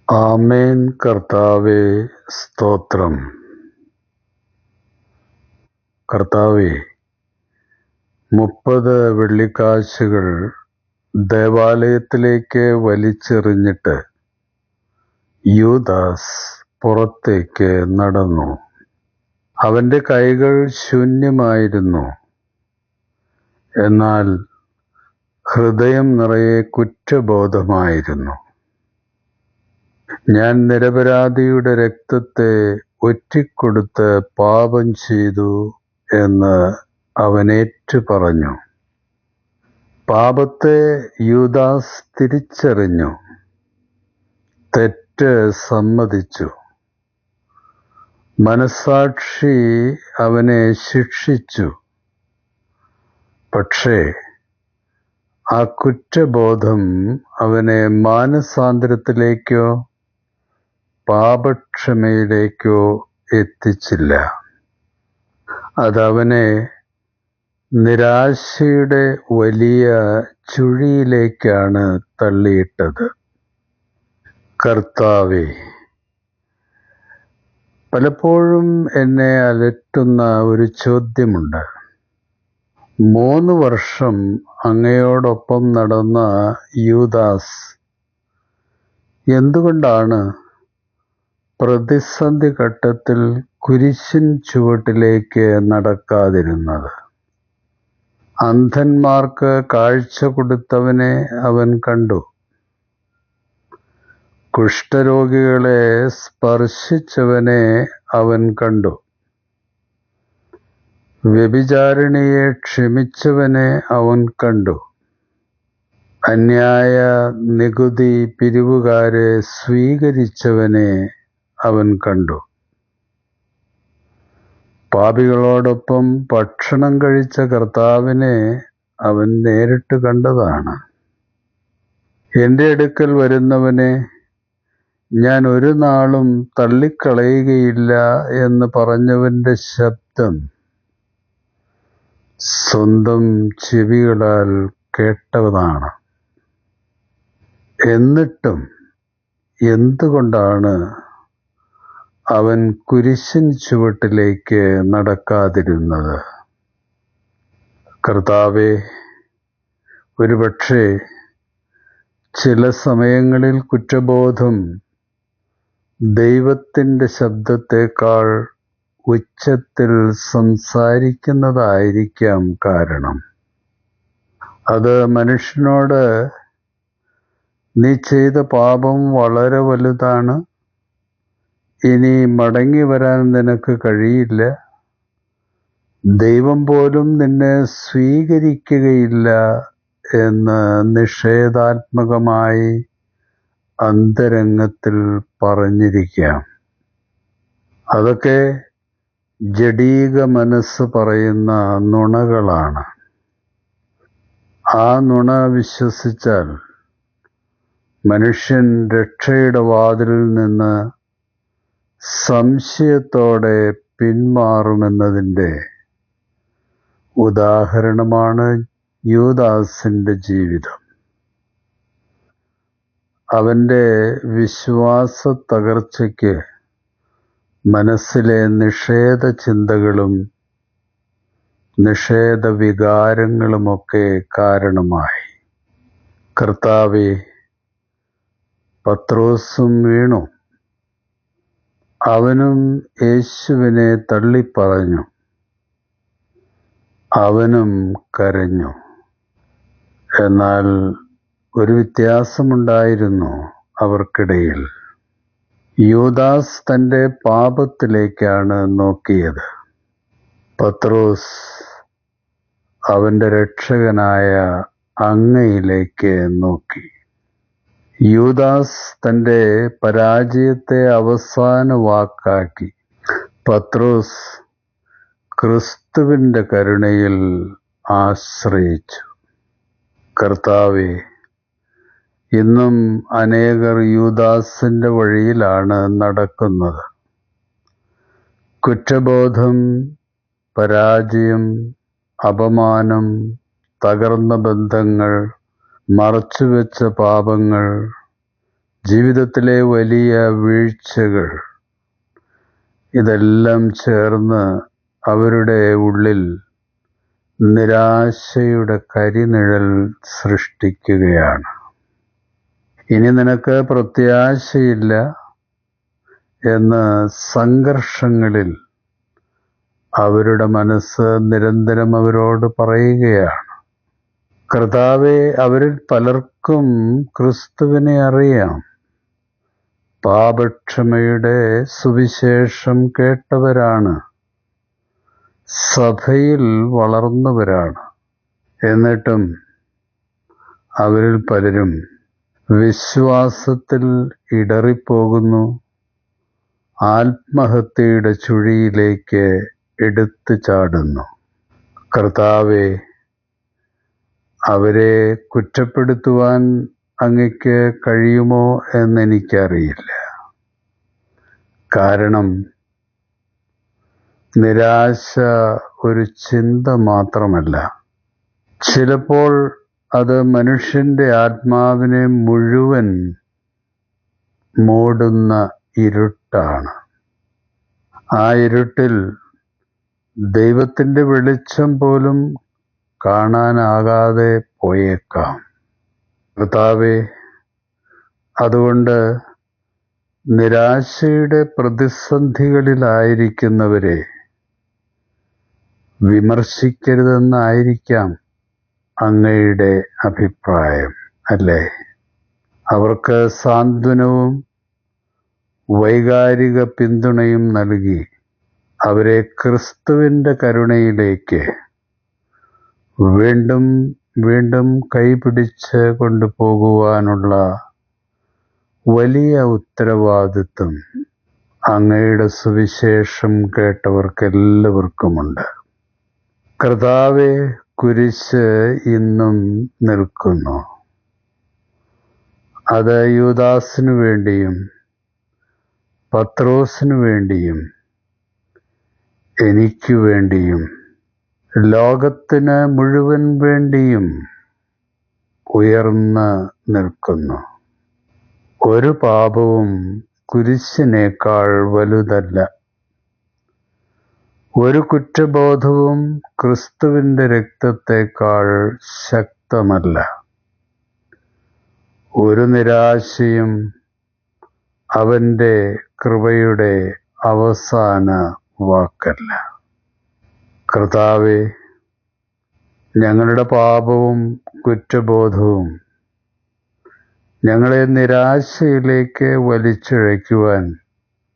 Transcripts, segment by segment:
ആമേൻ. കർത്താവേ സ്തോത്രം. കർത്താവേ, 30 വെള്ളിക്കാശുകൾ ദേവാലയത്തിലേക്ക് വലിച്ചെറിഞ്ഞിട്ട് യൂദാസ് പുറത്തേക്ക് നടന്നു. അവന്റെ കൈകൾ ശൂന്യമായിരുന്നു, എന്നാൽ ഹൃദയം നിറയെ കുറ്റബോധമായിരുന്നു. ഞാൻ നിരപരാധിയുടെ രക്തത്തെ ഒറ്റിക്കൊടുത്ത് പാപം ചെയ്തു എന്ന് അവൻ ഏറ്റുപറഞ്ഞു. പാപത്തെ യൂദാസ് തിരിച്ചറിഞ്ഞു, തെറ്റ് സമ്മതിച്ചു. മനസ്സാക്ഷി അവനെ ശിക്ഷിച്ചു. പക്ഷേ ആ കുറ്റബോധം അവനെ മാനസാന്തരത്തിലേക്കോ പാപക്ഷമയിലേക്കോ എത്തിച്ചില്ല. അതവനെ നിരാശയുടെ വലിയ ചുഴിയിലേക്കാണ് തള്ളിയിട്ടത്. കർത്താവേ, പലപ്പോഴും എന്നെ അലട്ടുന്ന ഒരു ചോദ്യമുണ്ട്. 3 വർഷം അങ്ങയോടൊപ്പം നടന്ന യൂദാസ് എന്തുകൊണ്ടാണ് പ്രതിസന്ധി ഘട്ടത്തിൽ കുരിശിൻ ചുവട്ടിലേക്ക് നടക്കാതിരുന്നത്? അന്ധന്മാർക്ക് കാഴ്ച കൊടുത്തവനെ അവൻ കണ്ടു. കുഷ്ഠരോഗികളെ സ്പർശിച്ചവനെ അവൻ കണ്ടു. വ്യഭിചാരിണിയെ ക്ഷമിച്ചവനെ അവൻ കണ്ടു. അന്യായ നികുതി പിരിവുകാരെ സ്വീകരിച്ചവനെ അവൻ കണ്ടു. പാപികളോടൊപ്പം ഭക്ഷണം കഴിച്ച കർത്താവിനെ അവൻ നേരിട്ട് കണ്ടതാണ്. എൻ്റെ അടുക്കൽ വരുന്നവനെ ഞാൻ ഒരു നാളും തള്ളിക്കളയുകയില്ല എന്ന് പറഞ്ഞവന്റെ ശബ്ദം സ്വന്തം ചെവികളാൽ കേട്ടതാണ്. എന്നിട്ടും എന്തുകൊണ്ടാണ് അവൻ കുരിശിൻ ചുവട്ടിലേക്ക് നടക്കാതിരുന്നത്? കർത്താവേ, ഒരുപക്ഷെ ചില സമയങ്ങളിൽ കുറ്റബോധം ദൈവത്തിൻ്റെ ശബ്ദത്തേക്കാൾ ഉച്ചത്തിൽ സംസാരിക്കുന്നതായിരിക്കാം കാരണം. അത് മനുഷ്യനോട് നീ ചെയ്ത പാപം വളരെ വലുതാണ്, ഇനി മടങ്ങി വരാൻ നിനക്ക് കഴിയില്ല, ദൈവം പോലും നിന്നെ സ്വീകരിക്കുകയില്ല എന്ന് നിഷേധാത്മകമായി അന്തരംഗത്തിൽ പറഞ്ഞിരിക്കാം. അതൊക്കെ ജഡീക മനസ്സ് പറയുന്ന നുണകളാണ്. ആ നുണ വിശ്വസിച്ചാൽ മനുഷ്യൻ രക്ഷയുടെ വാതിലിൽ നിന്ന് സംശയത്തോടെ പിന്മാറുമെന്നതിൻ്റെ ഉദാഹരണമാണ് യൂദാസിൻ്റെ ജീവിതം. അവൻ്റെ വിശ്വാസ തകർച്ചയ്ക്ക് മനസ്സിലെ നിഷേധ ചിന്തകളും നിഷേധ വികാരങ്ങളുമൊക്കെ കാരണമായി. കർത്താവേ, പത്രോസും വീണു. അവനും യേശുവിനെ തള്ളിപ്പറഞ്ഞു. അവനും കരഞ്ഞു. എന്നാൽ ഒരു വ്യത്യാസമുണ്ടായിരുന്നു അവർക്കിടയിൽ. യൂദാസ് തൻ്റെ പാപത്തിലേക്കാണ് നോക്കിയത്. പത്രോസ് അവൻ്റെ രക്ഷകനായ അങ്ങയിലേക്ക് നോക്കി. യൂദാസ് തൻ്റെ പരാജയത്തെ അവസാന വാക്കാക്കി. പത്രോസ് ക്രിസ്തുവിൻ്റെ കരുണയിൽ ആശ്രയിച്ചു. കർത്താവേ, ഇന്നും അനേകർ യൂദാസിൻ്റെ വഴിയിലാണ് നടക്കുന്നത്. കുറ്റബോധം, പരാജയം, അപമാനം, തകർന്ന ബന്ധങ്ങൾ, മറച്ചുവെച്ച പാപങ്ങൾ, ജീവിതത്തിലെ വലിയ വീഴ്ചകൾ ഇതെല്ലാം ചേർന്ന് അവരുടെ ഉള്ളിൽ നിരാശയുടെ കരിനിഴൽ സൃഷ്ടിക്കുകയാണ്. ഇനി നിനക്ക് പ്രത്യാശയില്ല എന്ന് സംഘർഷങ്ങളിൽ അവരുടെ മനസ്സ് നിരന്തരം അവരോട് പറയുകയാണ്. കർത്താവേ, അവരിൽ പലർക്കും ക്രിസ്തുവിനെ അറിയാം. പാപക്ഷമയുടെ സുവിശേഷം കേട്ടവരാണ്, സഭയിൽ വളർന്നവരാണ്. എന്നിട്ടും അവരിൽ പലരും വിശ്വാസത്തിൽ ഇടറിപ്പോകുന്നു, ആത്മഹത്യയുടെ ചുഴിയിലേക്ക് എടുത്തു ചാടുന്നു. കർത്താവേ, അവരെ കുറ്റപ്പെടുത്തുവാൻ അങ്ങയ്ക്ക് കഴിയുമോ എന്നെനിക്കറിയില്ല. കാരണം നിരാശ ഒരു ചിന്ത മാത്രമല്ല, ചിലപ്പോൾ അത് മനുഷ്യന്റെ ആത്മാവിനെ മുഴുവൻ മൂടുന്ന ഇരുട്ടാണ്. ആ ഇരുട്ടിൽ ദൈവത്തിൻ്റെ വെളിച്ചം പോലും കാണാനാകാതെ പോയേക്കാം. കർത്താവേ, അതുകൊണ്ട് നിരാശയുടെ പ്രതിസന്ധികളിലായിരിക്കുന്നവരെ വിമർശിക്കരുതെന്നായിരിക്കാം അങ്ങയുടെ അഭിപ്രായം, അല്ലേ? അവർക്ക് സാന്ത്വനവും വൈകാരിക പിന്തുണയും നൽകി അവരെ ക്രിസ്തുവിൻ്റെ കരുണയിലേക്ക് വീണ്ടും വീണ്ടും കൈപിടിച്ച് കൊണ്ടുപോകുവാനുള്ള വലിയ ഉത്തരവാദിത്വം അങ്ങയുടെ സുവിശേഷം കേട്ടവർക്കെല്ലാവർക്കുമുണ്ട്. കർത്താവേ, കുരിശ് ഇന്നും നിൽക്കുന്നു. അത് യൂദാസിനു വേണ്ടിയും പത്രോസിനു വേണ്ടിയും എനിക്കു വേണ്ടിയും ലോകത്തിന് മുഴുവൻ വേണ്ടിയും ഉയർന്ന് നിൽക്കുന്നു. ഒരു പാപവും കുരിശിനേക്കാൾ വലുതല്ല. ഒരു കുറ്റബോധവും ക്രിസ്തുവിൻ്റെ രക്തത്തേക്കാൾ ശക്തമല്ല. ഒരു നിരാശയും അവൻ്റെ കൃപയുടെ അവസാന വാക്കല്ല. കർത്താവേ, ഞങ്ങളുടെ പാപവും കുറ്റബോധവും ഞങ്ങളെ നിരാശയിലേക്ക് വലിച്ചിഴയ്ക്കുവാൻ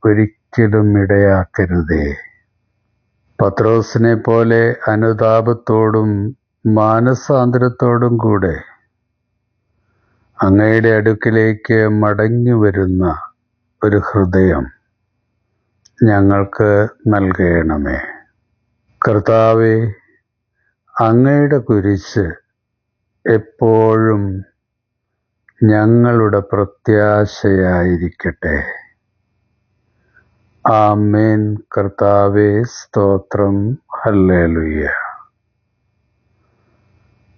ഒരിക്കലും ഇടയാക്കരുതേ. പത്രോസിനെ പോലെ അനുതാപത്തോടും മാനസാന്തരത്തോടും കൂടെ അങ്ങയുടെ അടുക്കിലേക്ക് മടങ്ങി വരുന്ന ഒരു ഹൃദയം ഞങ്ങൾക്ക് നൽകണമേ. കർത്താവേ, അങ്ങയുടെ കുരിശ് എപ്പോഴും ഞങ്ങളുടെ പ്രത്യാശയായിരിക്കട്ടെ. ആമേൻ. കർത്താവേ, സ്തോത്രം. ഹല്ലേലൂയ.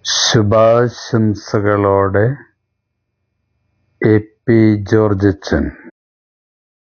ശുഭാശംസകളോടെ എ പി ജോർജച്ചൻ.